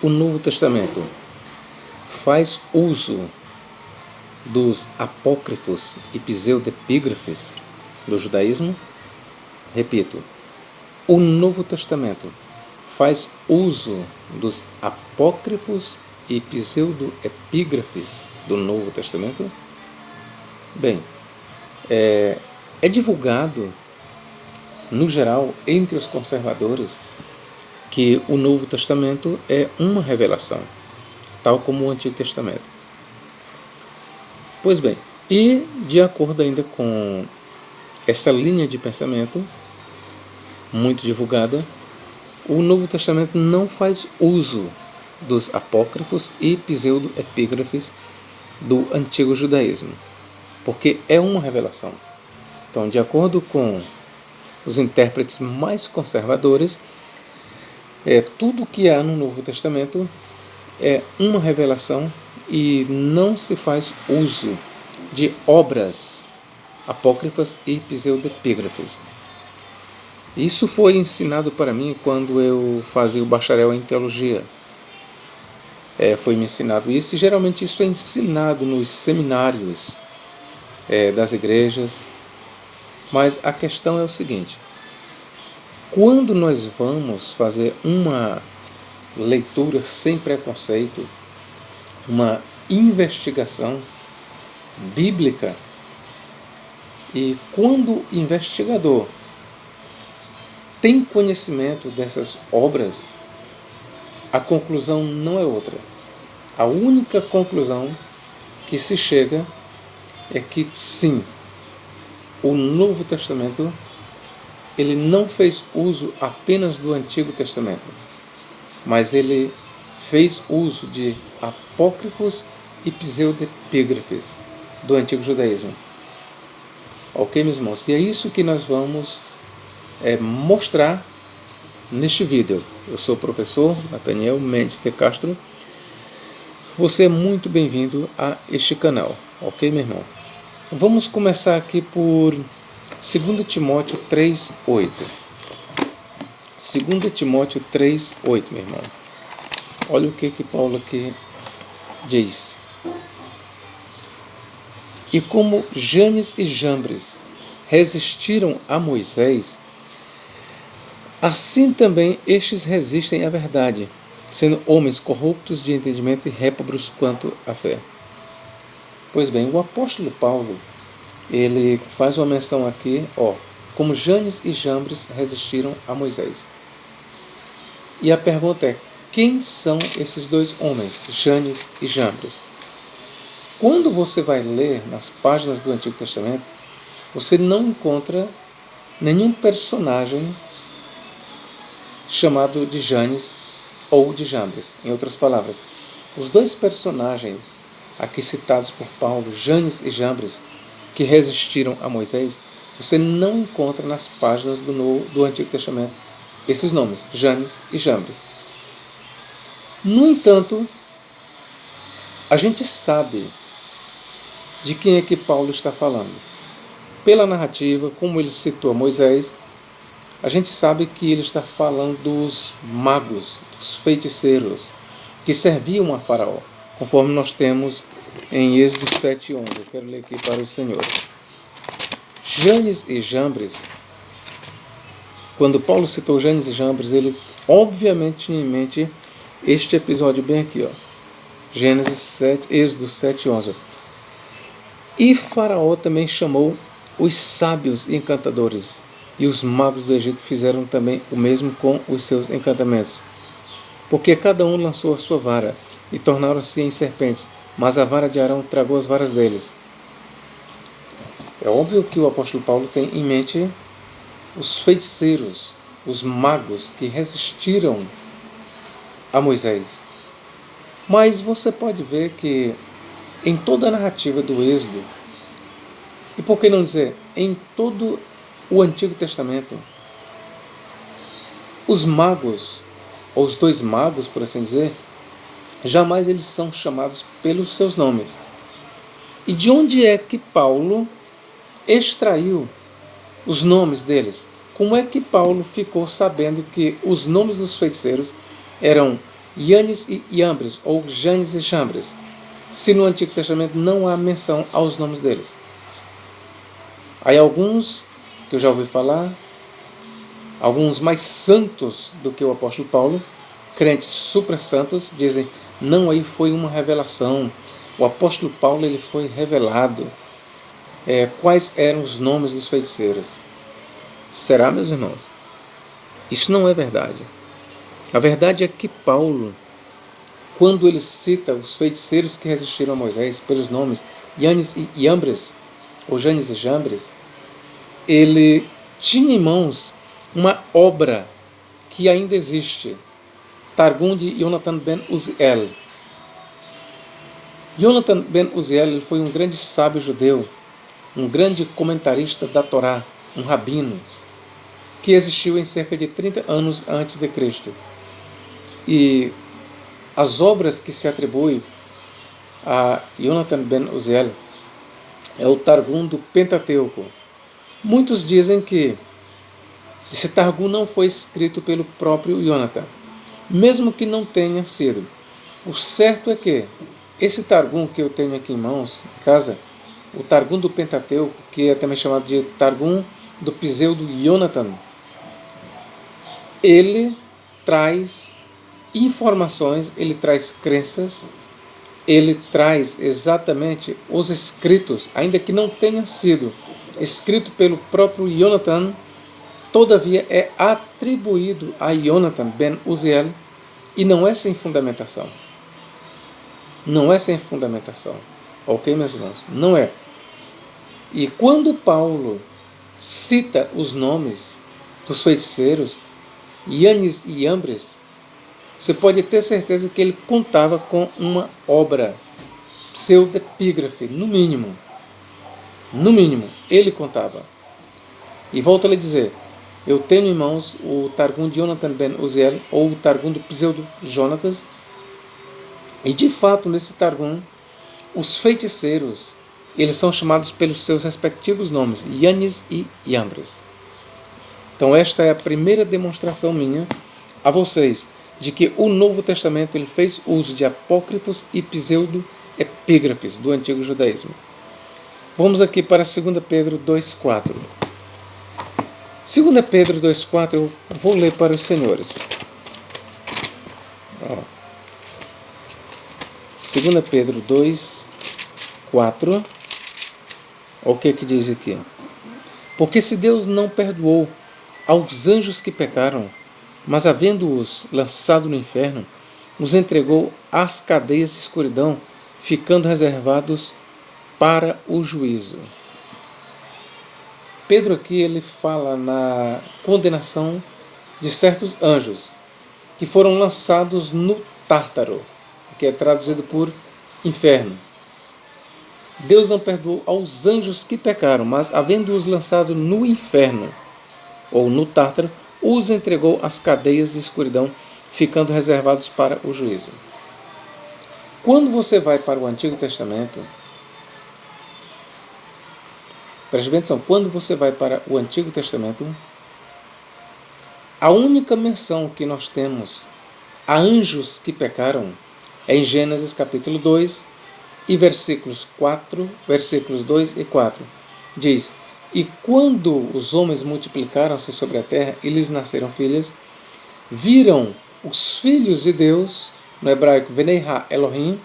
o Novo Testamento faz uso dos apócrifos e pseudepígrafes do judaísmo? Repito, o Novo Testamento faz uso dos apócrifos e pseudoepígrafes do Novo Testamento? Bem, é divulgado, no geral, entre os conservadores, que o Novo Testamento é uma revelação, tal como o Antigo Testamento. Pois bem, e de acordo ainda com essa linha de pensamento, muito divulgada, o Novo Testamento não faz uso dos apócrifos e pseudoepígrafes do Antigo Judaísmo, porque é uma revelação. Então, de acordo com os intérpretes mais conservadores, tudo que há no Novo Testamento é uma revelação e não se faz uso de obras apócrifas e pseudepígrafes. Isso foi ensinado para mim quando eu fazia o bacharel em teologia. Foi me ensinado isso, e geralmente isso é ensinado nos seminários das igrejas. Mas a questão é o seguinte: quando nós vamos fazer uma leitura sem preconceito, uma investigação bíblica, e quando o investigador tem conhecimento dessas obras, a conclusão não é outra. A única conclusão que se chega é que sim, o Novo Testamento ele não fez uso apenas do Antigo Testamento, mas ele fez uso de apócrifos e pseudepígrafes do Antigo Judaísmo. Ok, meus irmãos? E é isso que nós vamos mostrar neste vídeo. Eu sou o professor Nathaniel Mendes de Castro. Você é muito bem-vindo a este canal. Ok, meu irmão? Vamos começar aqui por 2 Timóteo 3:8. 2 Timóteo 3:8, meu irmão. Olha o que Paulo aqui diz. E como Janes e Jambres resistiram a Moisés, assim também estes resistem à verdade, sendo homens corruptos de entendimento e réprobos quanto à fé. Pois bem, o apóstolo Paulo, ele faz uma menção aqui, como Janes e Jambres resistiram a Moisés. E a pergunta é, quem são esses dois homens, Janes e Jambres? Quando você vai ler nas páginas do Antigo Testamento, você não encontra nenhum personagem chamado de Janes ou de Jambres. Em outras palavras, os dois personagens aqui citados por Paulo, Janes e Jambres, que resistiram a Moisés, você não encontra nas páginas do Antigo Testamento esses nomes, Janes e Jambres. No entanto, a gente sabe de quem é que Paulo está falando. Pela narrativa, como ele citou Moisés, a gente sabe que ele está falando dos magos, dos feiticeiros, que serviam a Faraó, conforme nós temos em Êxodo 7:11. Eu quero ler aqui para os senhores. Janes e Jambres, quando Paulo citou Janes e Jambres, ele obviamente tinha em mente este episódio bem aqui, Êxodo 7:11. E Faraó também chamou os sábios e encantadores, e os magos do Egito fizeram também o mesmo com os seus encantamentos. Porque cada um lançou a sua vara, e tornaram-se em serpentes, mas a vara de Arão tragou as varas deles. É óbvio que o apóstolo Paulo tem em mente os feiticeiros, os magos que resistiram a Moisés. Mas você pode ver que em toda a narrativa do Êxodo, e por que não dizer, em todo o Antigo Testamento, os magos, ou os dois magos, por assim dizer, jamais eles são chamados pelos seus nomes. E de onde é que Paulo extraiu os nomes deles? Como é que Paulo ficou sabendo que os nomes dos feiticeiros eram Yanes e Iambres, ou Janes e Jambres, se no Antigo Testamento não há menção aos nomes deles. Aí alguns, que eu já ouvi falar, alguns mais santos do que o apóstolo Paulo, crentes super santos, dizem, não, aí foi uma revelação. O apóstolo Paulo ele foi revelado. Quais eram os nomes dos feiticeiros? Será, meus irmãos? Isso não é verdade. A verdade é que Paulo, quando ele cita os feiticeiros que resistiram a Moisés pelos nomes Yanes e Iambres, ou Janes e Jambres, ele tinha em mãos uma obra que ainda existe, Targum de Yonatan ben Uziel. Yonatan ben Uziel ele foi um grande sábio judeu, um grande comentarista da Torá, um rabino, que existiu em cerca de 30 anos antes de Cristo. E as obras que se atribuem a Yonatan ben Uziel é o Targum do Pentateuco. Muitos dizem que esse Targum não foi escrito pelo próprio Yonatan, mesmo que não tenha sido. O certo é que esse Targum que eu tenho aqui em mãos, em casa, o Targum do Pentateuco, que é também chamado de Targum do Pseudo Yonatan, ele traz informações, ele traz crenças, ele traz exatamente os escritos, ainda que não tenha sido escrito pelo próprio Yonatan, todavia é atribuído a Yonatan ben Uziel e não é sem fundamentação. Não é sem fundamentação. Ok, meus irmãos? Não é. E quando Paulo cita os nomes dos feiticeiros, Yanes e Iambres, você pode ter certeza que ele contava com uma obra pseudepígrafe, no mínimo. No mínimo, ele contava. E volto a lhe dizer, eu tenho em mãos o Targum de Yonatan ben Uziel, ou o Targum do Pseudo Jonatas, e de fato, nesse Targum, os feiticeiros, eles são chamados pelos seus respectivos nomes, Yanes e Iambres. Então esta é a primeira demonstração minha a vocês, de que o Novo Testamento ele fez uso de apócrifos e pseudo-epígrafes do antigo judaísmo. Vamos aqui para 2 Pedro 2,4. 2 Pedro 2,4 eu vou ler para os senhores. 2 Pedro 2,4. O que diz aqui? Porque se Deus não perdoou aos anjos que pecaram, mas havendo-os lançado no inferno, os entregou às cadeias de escuridão, ficando reservados para o juízo. Pedro aqui ele fala na condenação de certos anjos que foram lançados no Tártaro, que é traduzido por inferno. Deus não perdoou aos anjos que pecaram, mas havendo-os lançado no inferno, ou no Tártaro, os entregou às cadeias de escuridão, ficando reservados para o juízo. Quando você vai para o Antigo Testamento, preste bem atenção, quando você vai para o Antigo Testamento, a única menção que nós temos a anjos que pecaram é em Gênesis capítulo 2 e versículos 2 e 4. Diz, e quando os homens multiplicaram-se sobre a terra e lhes nasceram filhas, viram os filhos de Deus, no hebraico Venei Ha-Elohim,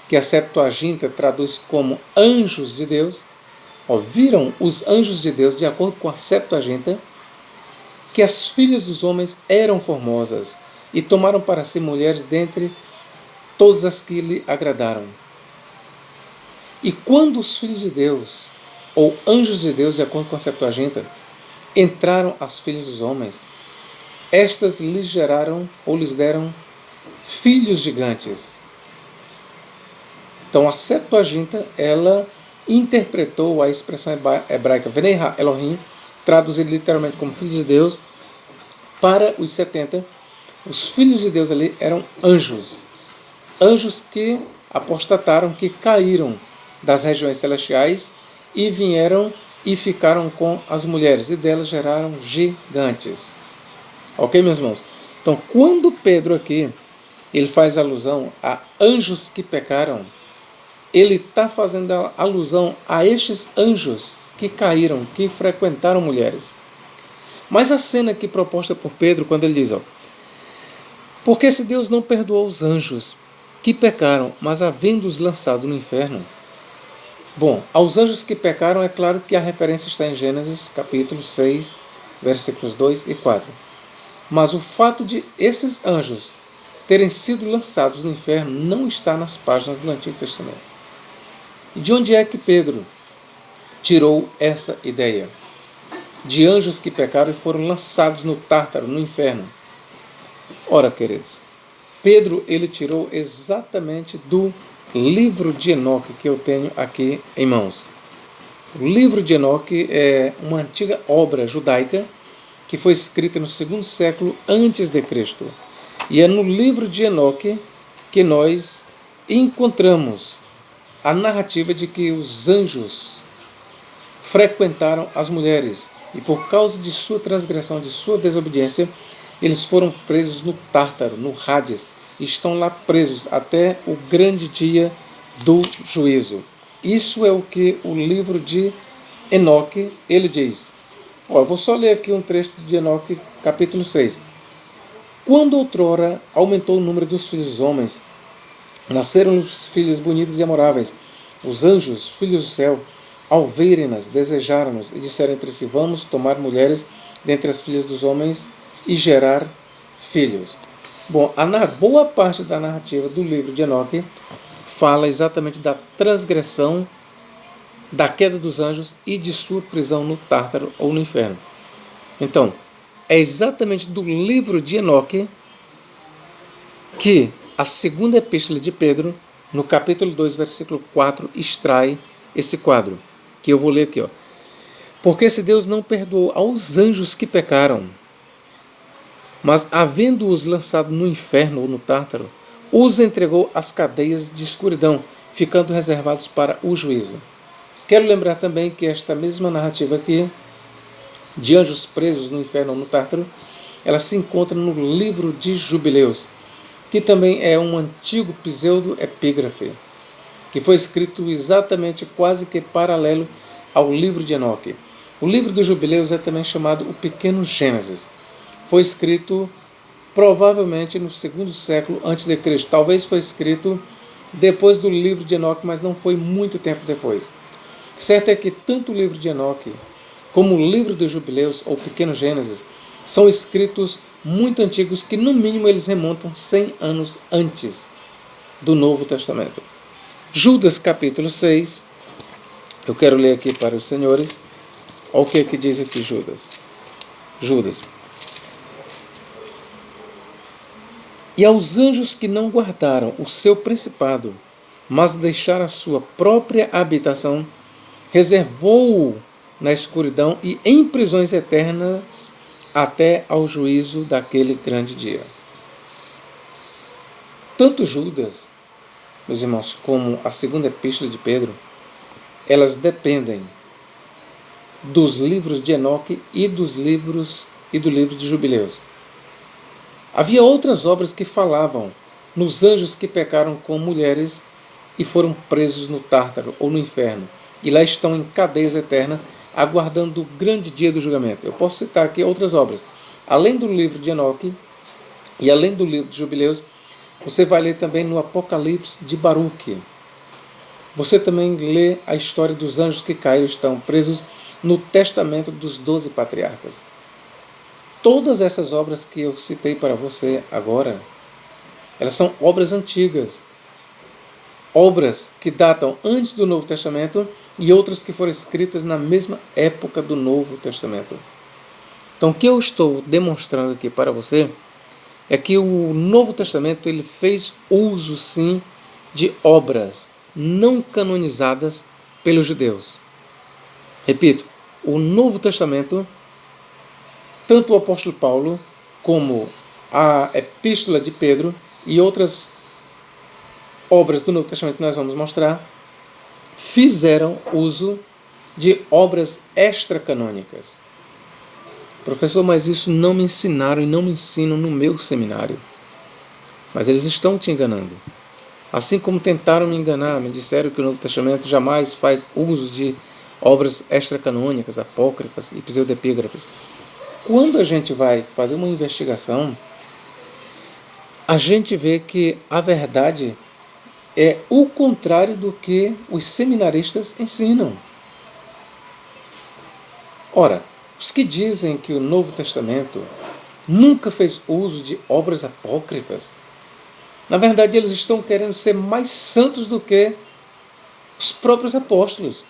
que a Septuaginta traduz como anjos de Deus, viram os anjos de Deus, de acordo com a Septuaginta, que as filhas dos homens eram formosas e tomaram para si mulheres dentre todas as que lhe agradaram. E quando os filhos de Deus, ou anjos de Deus, de acordo com a Septuaginta, entraram às filhas dos homens, estas lhes geraram ou lhes deram filhos gigantes. Então a Septuaginta, ela interpretou a expressão hebraica Venei Ha-Elohim, traduzido literalmente como filhos de Deus, para os 70, os filhos de Deus ali eram anjos. Anjos que apostataram, que caíram das regiões celestiais e vieram e ficaram com as mulheres, e delas geraram gigantes. Ok, meus irmãos? Então, quando Pedro aqui ele faz alusão a anjos que pecaram, ele está fazendo alusão a estes anjos que caíram, que frequentaram mulheres. Mas a cena aqui proposta por Pedro, quando ele diz, porque se Deus não perdoou os anjos que pecaram, mas havendo-os lançado no inferno. Bom, aos anjos que pecaram, é claro que a referência está em Gênesis, capítulo 6, versículos 2 e 4. Mas o fato de esses anjos terem sido lançados no inferno não está nas páginas do Antigo Testamento. E de onde é que Pedro tirou essa ideia? De anjos que pecaram e foram lançados no Tártaro, no inferno. Ora, queridos, Pedro ele tirou exatamente do livro de Enoque que eu tenho aqui em mãos. O livro de Enoque é uma antiga obra judaica que foi escrita no 2º século antes de Cristo. E é no livro de Enoque que nós encontramos a narrativa de que os anjos frequentaram as mulheres e por causa de sua transgressão, de sua desobediência, eles foram presos no Tártaro, no Hades, e estão lá presos até o grande dia do juízo. Isso é o que o livro de Enoque, ele diz. Eu vou só ler aqui um trecho de Enoque, capítulo 6. Quando outrora aumentou o número dos filhos dos homens, nasceram-lhes filhas bonitas e amoráveis. Os anjos, filhos do céu, ao verem-nas, desejaram-nos e disseram entre si, vamos tomar mulheres dentre as filhas dos homens e gerar filhos. Bom, a boa parte da narrativa do livro de Enoque fala exatamente da transgressão, da queda dos anjos e de sua prisão no Tártaro ou no inferno. Então, é exatamente do livro de Enoque que a segunda epístola de Pedro, no capítulo 2, versículo 4, extrai esse quadro, que eu vou ler aqui. Porque se Deus não perdoou aos anjos que pecaram, mas havendo-os lançado no inferno ou no Tártaro, os entregou às cadeias de escuridão, ficando reservados para o juízo. Quero lembrar também que esta mesma narrativa aqui, de anjos presos no inferno ou no Tártaro, ela se encontra no livro de Jubileus, que também é um antigo pseudo-epígrafe, que foi escrito exatamente quase que paralelo ao livro de Enoque. O livro dos Jubileus é também chamado o Pequeno Gênesis. Foi escrito provavelmente no 2º século antes de Cristo. Talvez foi escrito depois do livro de Enoque, mas não foi muito tempo depois. Certo é que tanto o livro de Enoque como o livro dos Jubileus, ou Pequeno Gênesis, são escritos muito antigos que no mínimo eles remontam 100 anos antes do Novo Testamento. Judas capítulo 6, eu quero ler aqui para os senhores, olha o que diz aqui Judas. E aos anjos que não guardaram o seu principado, mas deixaram a sua própria habitação, reservou-o na escuridão e em prisões eternas até ao juízo daquele grande dia. Tanto Judas, meus irmãos, como a segunda epístola de Pedro, elas dependem dos livros de Enoque e do livro de Jubileus. Havia outras obras que falavam nos anjos que pecaram com mulheres e foram presos no Tártaro ou no inferno, e lá estão em cadeias eternas, aguardando o grande dia do julgamento. Eu posso citar aqui outras obras. Além do livro de Enoque e além do livro de Jubileus, você vai ler também no Apocalipse de Baruque. Você também lê a história dos anjos que caíram e estão presos no testamento dos 12 patriarcas. Todas essas obras que eu citei para você agora, elas são obras antigas. Obras que datam antes do Novo Testamento e outras que foram escritas na mesma época do Novo Testamento. Então, o que eu estou demonstrando aqui para você é que o Novo Testamento ele fez uso, sim, de obras não canonizadas pelos judeus. Repito, o Novo Testamento, tanto o apóstolo Paulo como a epístola de Pedro e outras obras do Novo Testamento que nós vamos mostrar, fizeram uso de obras extracanônicas. Professor, mas isso não me ensinaram e não me ensinam no meu seminário. Mas eles estão te enganando. Assim como tentaram me enganar, me disseram que o Novo Testamento jamais faz uso de obras extracanônicas, apócrifas e pseudepígrafas. Quando a gente vai fazer uma investigação, a gente vê que a verdade é o contrário do que os seminaristas ensinam. Ora, os que dizem que o Novo Testamento nunca fez uso de obras apócrifas, na verdade eles estão querendo ser mais santos do que os próprios apóstolos,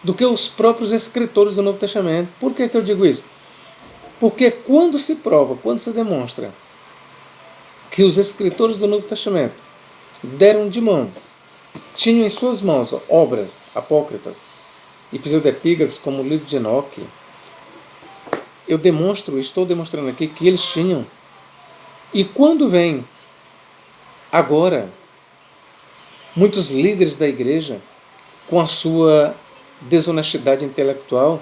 do que os próprios escritores do Novo Testamento. Por que eu digo isso? Porque quando se prova, quando se demonstra que os escritores do Novo Testamento deram de mão, tinham em suas mãos obras apócrifas e pseudepígrafos, como o livro de Enoque, estou demonstrando aqui que eles tinham. E quando vem agora muitos líderes da igreja, com a sua desonestidade intelectual,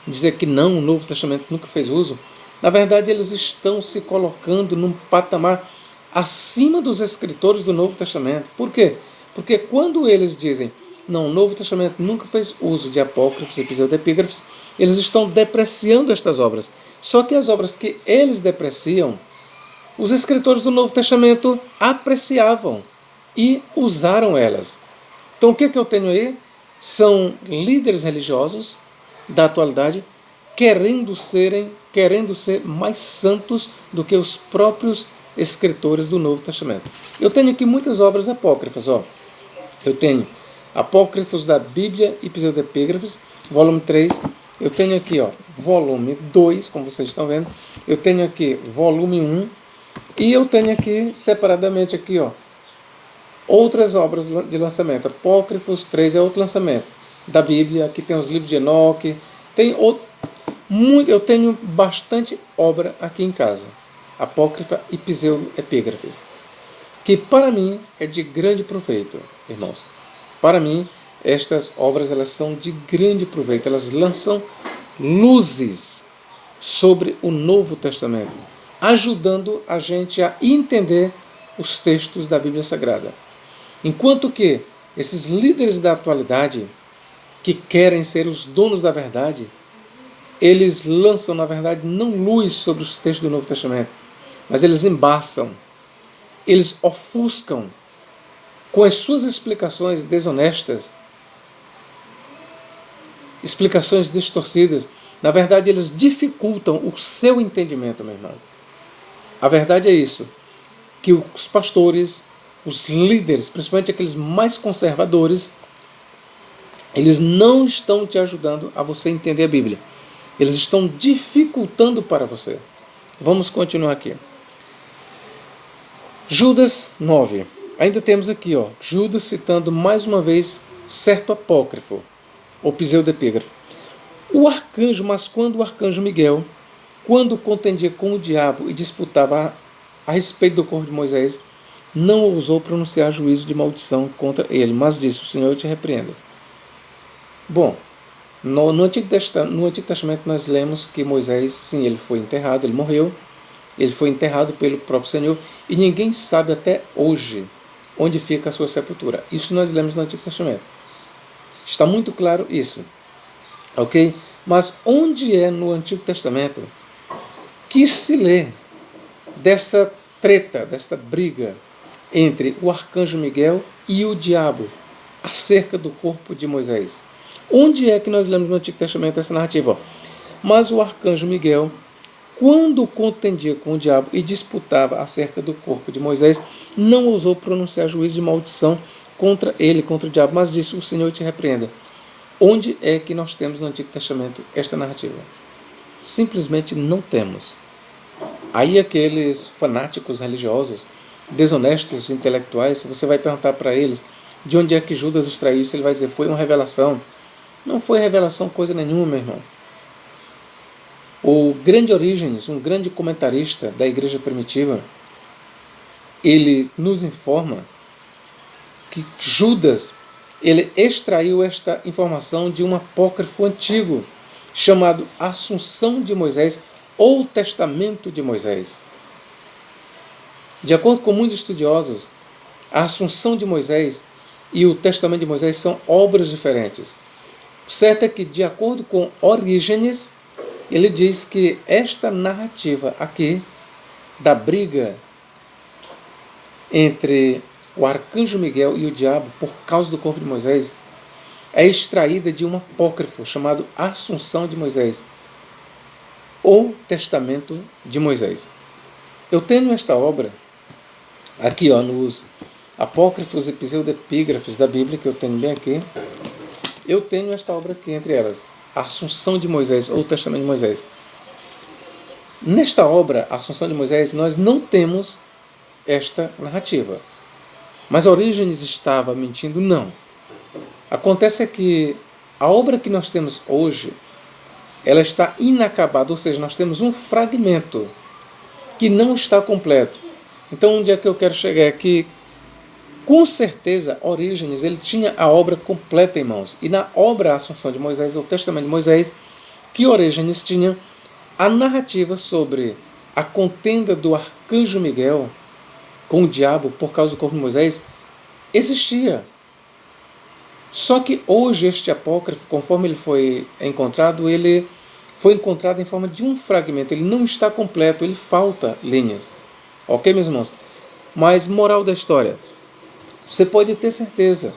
dizer que não, o Novo Testamento nunca fez uso, na verdade eles estão se colocando num patamar acima dos escritores do Novo Testamento. Por quê? Porque quando eles dizem, não, o Novo Testamento nunca fez uso de apócrifos e pseudepígrafos, eles estão depreciando estas obras. Só que as obras que eles depreciam, os escritores do Novo Testamento apreciavam e usaram elas. Então o que eu tenho aí? São líderes religiosos da atualidade querendo ser mais santos do que os próprios escritores do Novo Testamento. Eu tenho aqui muitas obras apócrifas. Eu tenho apócrifos da Bíblia e pseudepígrafos, volume 3. Eu tenho aqui volume 2, como vocês estão vendo. Eu tenho aqui volume 1. E eu tenho aqui, separadamente, aqui, outras obras de lançamento. Apócrifos 3 é outro lançamento da Bíblia. Aqui tem os livros de Enoque. Eu tenho bastante obra aqui em casa, apócrifa e pseudepígrafe, que para mim é de grande proveito, irmãos. Para mim, estas obras elas são de grande proveito. Elas lançam luzes sobre o Novo Testamento, ajudando a gente a entender os textos da Bíblia Sagrada. Enquanto que esses líderes da atualidade, que querem ser os donos da verdade, eles lançam, na verdade, não luz sobre os textos do Novo Testamento, mas eles embaçam, eles ofuscam com as suas explicações desonestas, explicações distorcidas. Na verdade, eles dificultam o seu entendimento, meu irmão. A verdade é isso, que os pastores, os líderes, principalmente aqueles mais conservadores, eles não estão te ajudando a você entender a Bíblia. Eles estão dificultando para você. Vamos continuar aqui. Judas 9. Ainda temos aqui, Judas citando mais uma vez certo apócrifo, ou pseudepígrafo. Mas quando o arcanjo Miguel, quando contendia com o diabo e disputava a respeito do corpo de Moisés, não ousou pronunciar juízo de maldição contra ele, mas disse, o Senhor te repreenda. Bom, no Antigo Testamento nós lemos que Moisés, sim, ele foi enterrado, ele morreu, ele foi enterrado pelo próprio Senhor, e ninguém sabe até hoje onde fica a sua sepultura. Isso nós lemos no Antigo Testamento. Está muito claro isso. Ok? Mas onde é no Antigo Testamento que se lê dessa treta, dessa briga entre o arcanjo Miguel e o diabo acerca do corpo de Moisés? Onde é que nós lemos no Antigo Testamento essa narrativa? Mas o arcanjo Miguel, quando contendia com o diabo e disputava acerca do corpo de Moisés, não ousou pronunciar juízo de maldição contra ele, contra o diabo, mas disse, o Senhor te repreenda. Onde é que nós temos no Antigo Testamento esta narrativa? Simplesmente não temos. Aí aqueles fanáticos religiosos, desonestos intelectuais, se você vai perguntar para eles de onde é que Judas extraiu isso, ele vai dizer, foi uma revelação. Não foi revelação coisa nenhuma, meu irmão. O grande Orígenes, um grande comentarista da igreja primitiva, ele nos informa que Judas, ele extraiu esta informação de um apócrifo antigo, chamado Assunção de Moisés, ou Testamento de Moisés. De acordo com muitos estudiosos, a Assunção de Moisés e o Testamento de Moisés são obras diferentes. O certo é que, de acordo com Orígenes, ele diz que esta narrativa aqui da briga entre o arcanjo Miguel e o diabo por causa do corpo de Moisés é extraída de um apócrifo chamado Assunção de Moisés, ou Testamento de Moisés. Eu tenho esta obra aqui, nos apócrifos e pseudepígrafes da Bíblia, que eu tenho bem aqui. Eu tenho esta obra aqui, entre elas, a Assunção de Moisés, ou Testamento de Moisés. Nesta obra, a Assunção de Moisés, nós não temos esta narrativa. Mas Orígenes estava mentindo? Não. Acontece que a obra que nós temos hoje, ela está inacabada, ou seja, nós temos um fragmento que não está completo. Então, onde é que eu quero chegar? É que, com certeza, Orígenes ele tinha a obra completa em mãos. E na obra Assunção de Moisés, ou Testamento de Moisés, que Orígenes tinha a narrativa sobre a contenda do arcanjo Miguel com o diabo por causa do corpo de Moisés, existia. Só que hoje este apócrifo, conforme ele foi encontrado em forma de um fragmento. Ele não está completo, ele falta linhas. Ok, meus irmãos? Mas, moral da história, você pode ter certeza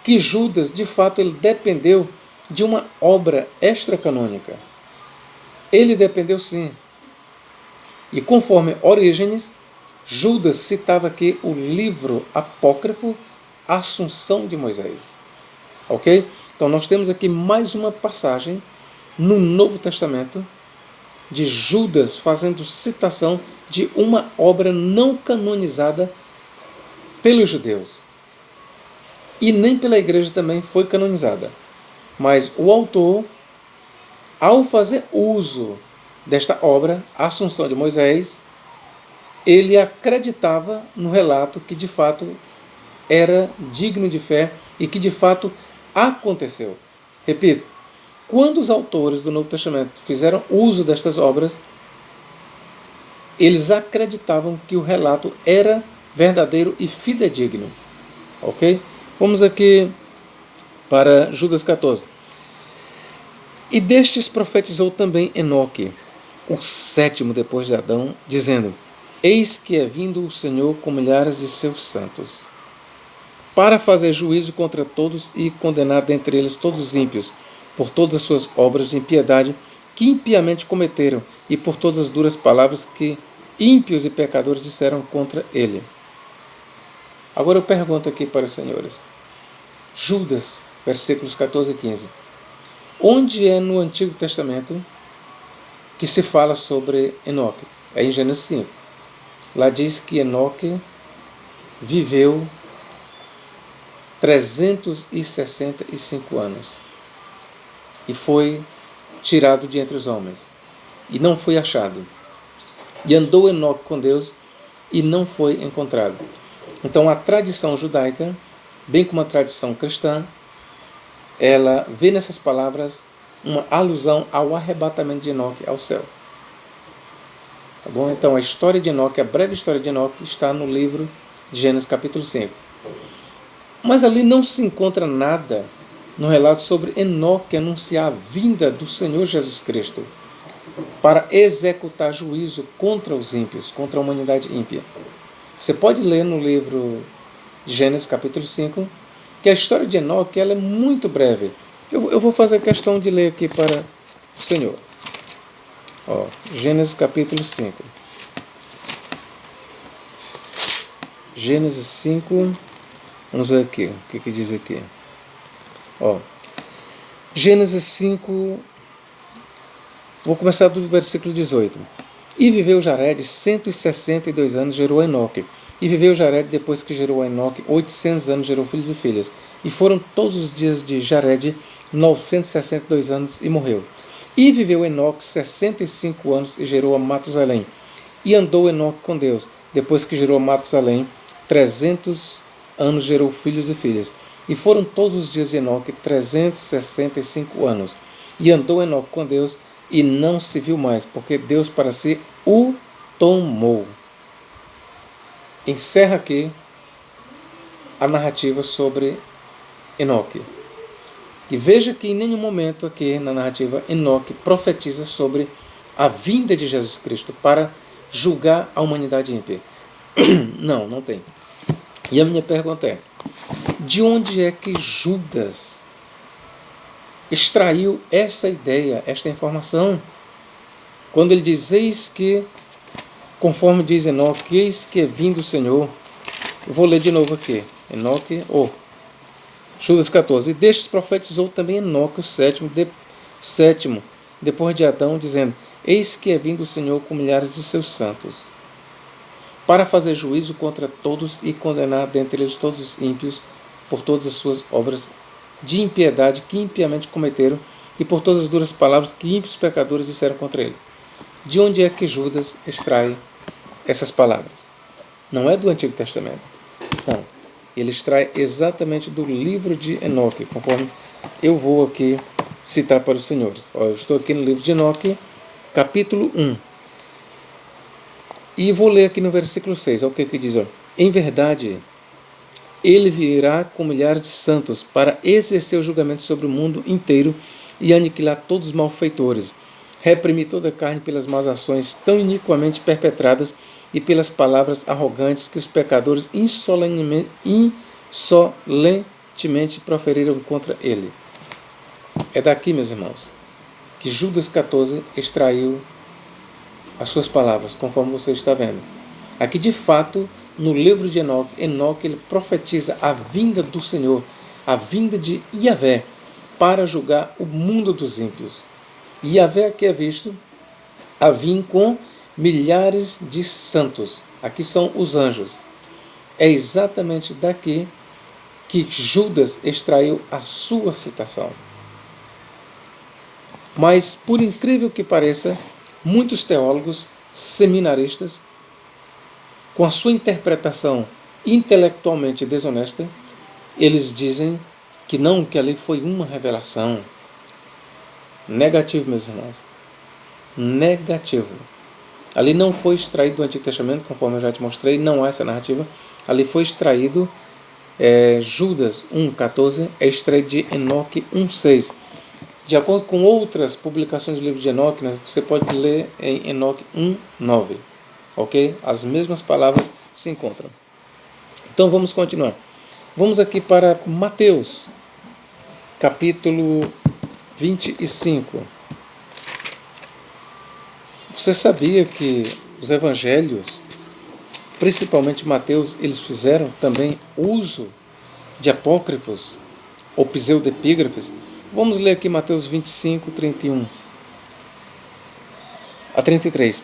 que Judas, de fato, ele dependeu de uma obra extracanônica. Ele dependeu sim. E conforme Orígenes, Judas citava aqui o livro apócrifo Assunção de Moisés. Ok? Então nós temos aqui mais uma passagem no Novo Testamento de Judas fazendo citação de uma obra não canonizada pelos judeus. E nem pela igreja também foi canonizada. Mas o autor, ao fazer uso desta obra, Assunção de Moisés, ele acreditava no relato que de fato era digno de fé e que de fato aconteceu. Repito, quando os autores do Novo Testamento fizeram uso destas obras, eles acreditavam que o relato era verdadeiro e fidedigno. Ok? Vamos aqui para Judas 14. E destes profetizou também Enoque, o sétimo depois de Adão, dizendo: Eis que é vindo o Senhor com milhares de seus santos, para fazer juízo contra todos e condenar dentre eles todos os ímpios, por todas as suas obras de impiedade que impiamente cometeram, e por todas as duras palavras que ímpios e pecadores disseram contra ele. Agora eu pergunto aqui para os senhores. Judas, versículos 14 e 15. Onde é no Antigo Testamento que se fala sobre Enoque? É em Gênesis 5. Lá diz que Enoque viveu 365 anos e foi tirado de entre os homens e não foi achado. E andou Enoque com Deus e não foi encontrado. Então a tradição judaica, bem como a tradição cristã, ela vê nessas palavras uma alusão ao arrebatamento de Enoque ao céu. Tá bom? Então a história de Enoque, a breve história de Enoque, está no livro de Gênesis capítulo 5. Mas ali não se encontra nada no relato sobre Enoque anunciar a vinda do Senhor Jesus Cristo para executar juízo contra os ímpios, contra a humanidade ímpia. Você pode ler no livro de Gênesis capítulo 5 que a história de Enoque ela é muito breve. Eu vou fazer questão de ler aqui para o Senhor. Gênesis capítulo 5. Gênesis 5, vamos ver aqui, o que diz aqui. Gênesis 5, vou começar do versículo 18. E viveu Jared 162 anos, gerou Enoque. E viveu Jared, depois que gerou Enoque, 800 anos, gerou filhos e filhas. E foram todos os dias de Jared 962 anos e morreu. E viveu Enoque 65 anos e gerou a Matusalém. E andou Enoque com Deus, depois que gerou a Matusalém, 300 anos, gerou filhos e filhas. E foram todos os dias de Enoque 365 anos. E andou Enoque com Deus e não se viu mais, porque Deus para si o tomou. encerra aqui a narrativa sobre Enoque. E veja que em nenhum momento aqui na narrativa Enoque profetiza sobre a vinda de Jesus Cristo para julgar a humanidade ímpia. Não tem. E a minha pergunta é, de onde é que Judas extraiu essa ideia, esta informação? Quando ele diz, eis que, conforme diz Enoque, eis que é vindo o Senhor. Eu vou ler de novo aqui. Enoque, Judas 14. E destes profetizou também Enoque, o sétimo, depois de Adão, dizendo, eis que é vindo o Senhor com milhares de seus santos, para fazer juízo contra todos e condenar dentre eles todos os ímpios por todas as suas obras de impiedade que impiamente cometeram e por todas as duras palavras que ímpios pecadores disseram contra ele. De onde é que Judas extrai essas palavras? Não é do Antigo Testamento. Não. Ele extrai exatamente do livro de Enoque, conforme eu vou aqui citar para os senhores. Eu estou aqui no livro de Enoque, capítulo 1. E vou ler aqui no versículo 6. Olha o que diz. Em verdade, ele virá com milhares de santos para exercer o julgamento sobre o mundo inteiro e aniquilar todos os malfeitores, reprimir toda a carne pelas más ações tão iniquamente perpetradas e pelas palavras arrogantes que os pecadores insolentemente proferiram contra ele. É daqui, meus irmãos, que Judas 14 extraiu as suas palavras, conforme você está vendo. Aqui, de fato, no livro de Enoque, ele profetiza a vinda do Senhor, a vinda de Yahvé, para julgar o mundo dos ímpios. Yahvé aqui é visto a vir com milhares de santos. Aqui são os anjos. É exatamente daqui que Judas extraiu a sua citação. Mas, por incrível que pareça, muitos teólogos seminaristas, com a sua interpretação intelectualmente desonesta, eles dizem que não, que ali foi uma revelação. Negativo, meus irmãos. Negativo. Ali não foi extraído do Antigo Testamento, conforme eu já te mostrei, não há essa narrativa. Ali foi extraído Judas 1,14, é extraído de Enoque 1,6. De acordo com outras publicações do livro de Enoque, você pode ler em Enoque 1,9. Ok? As mesmas palavras se encontram. Então vamos continuar. Vamos aqui para Mateus, capítulo 25. Você sabia que os evangelhos, principalmente Mateus, eles fizeram também uso de apócrifos ou pseudepígrafes? Vamos ler aqui Mateus 25, 31 a 33.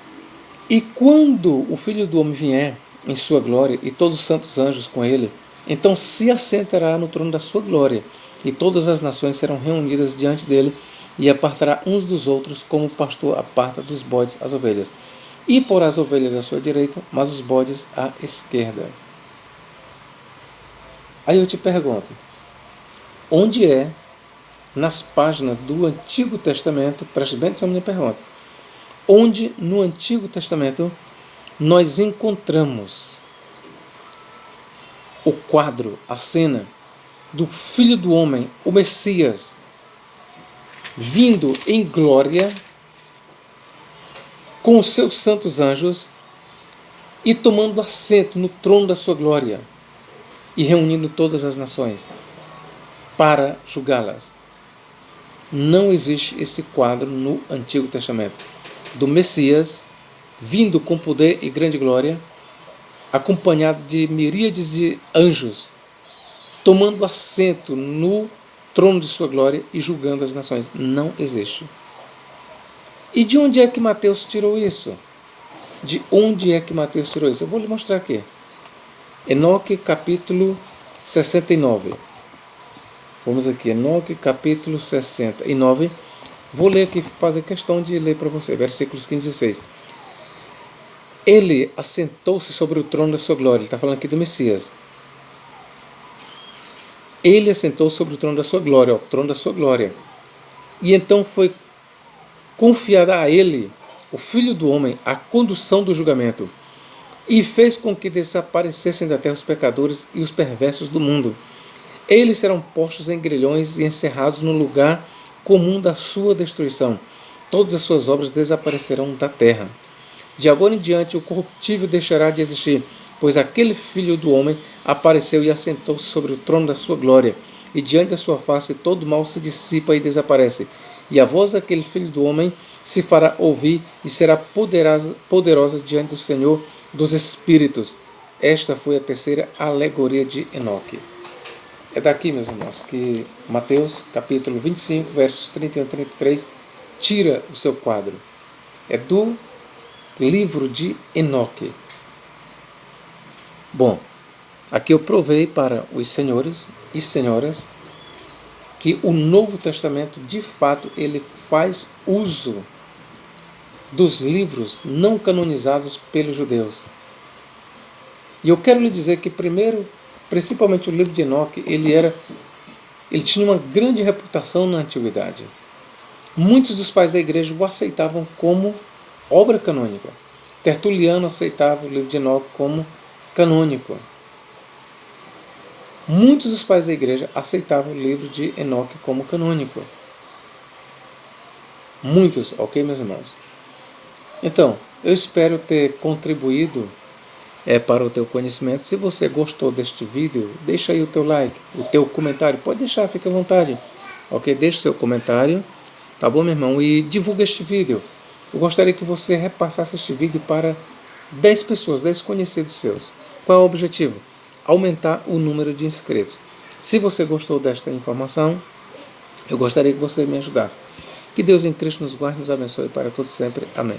E quando o Filho do Homem vier em sua glória e todos os santos anjos com ele, então se assentará no trono da sua glória e todas as nações serão reunidas diante dele e apartará uns dos outros como o pastor aparta dos bodes as ovelhas. E porá as ovelhas à sua direita, mas os bodes à esquerda. Aí eu te pergunto, onde é nas páginas do Antigo Testamento, preste bem atenção na minha pergunta, onde no Antigo Testamento nós encontramos o quadro, a cena do Filho do Homem, o Messias, vindo em glória com os seus santos anjos e tomando assento no trono da sua glória e reunindo todas as nações para julgá-las? Não existe esse quadro no Antigo Testamento do Messias vindo com poder e grande glória, acompanhado de miríades de anjos, tomando assento no trono de sua glória e julgando as nações. Não existe. E de onde é que Mateus tirou isso? De onde é que Mateus tirou isso? Eu vou lhe mostrar aqui. Enoque, capítulo 69. Vamos aqui, Enoque, capítulo 69. Vou ler aqui, fazer questão de ler para você, versículos 15 e 16. Ele assentou-se sobre o trono da sua glória. Ele está falando aqui do Messias. Ele assentou sobre o trono da sua glória, o trono da sua glória. E então foi confiada a ele, o Filho do Homem, a condução do julgamento. e fez com que desaparecessem da terra os pecadores e os perversos do mundo. Eles serão postos em grilhões e encerrados no lugar comum da sua destruição. Todas as suas obras desaparecerão da terra. De agora em diante, o corruptível deixará de existir, pois aquele Filho do Homem apareceu e assentou-se sobre o trono da sua glória, e diante da sua face todo mal se dissipa e desaparece. E a voz daquele Filho do Homem se fará ouvir e será poderosa diante do Senhor dos Espíritos. Esta foi a terceira alegoria de Enoque. É daqui, meus irmãos, que Mateus, capítulo 25, versos 31 e 33, tira o seu quadro. É do livro de Enoque. Bom, aqui eu provei para os senhores e senhoras que o Novo Testamento, de fato, ele faz uso dos livros não canonizados pelos judeus. E eu quero lhe dizer que, primeiro, principalmente o livro de Enoque, ele tinha uma grande reputação na antiguidade. Muitos dos pais da igreja o aceitavam como obra canônica. Tertuliano aceitava o livro de Enoque como canônico. Muitos dos pais da igreja aceitavam o livro de Enoque como canônico. Muitos, ok, meus irmãos? Então, eu espero ter contribuído para o teu conhecimento. Se você gostou deste vídeo, deixa aí o teu like, o teu comentário. Pode deixar, fique à vontade. Ok? Deixa o seu comentário. Tá bom, meu irmão? E divulga este vídeo. Eu gostaria que você repassasse este vídeo para 10 pessoas, 10 conhecidos seus. Qual é o objetivo? Aumentar o número de inscritos. Se você gostou desta informação, eu gostaria que você me ajudasse. Que Deus em Cristo nos guarde e nos abençoe para todos sempre. Amém.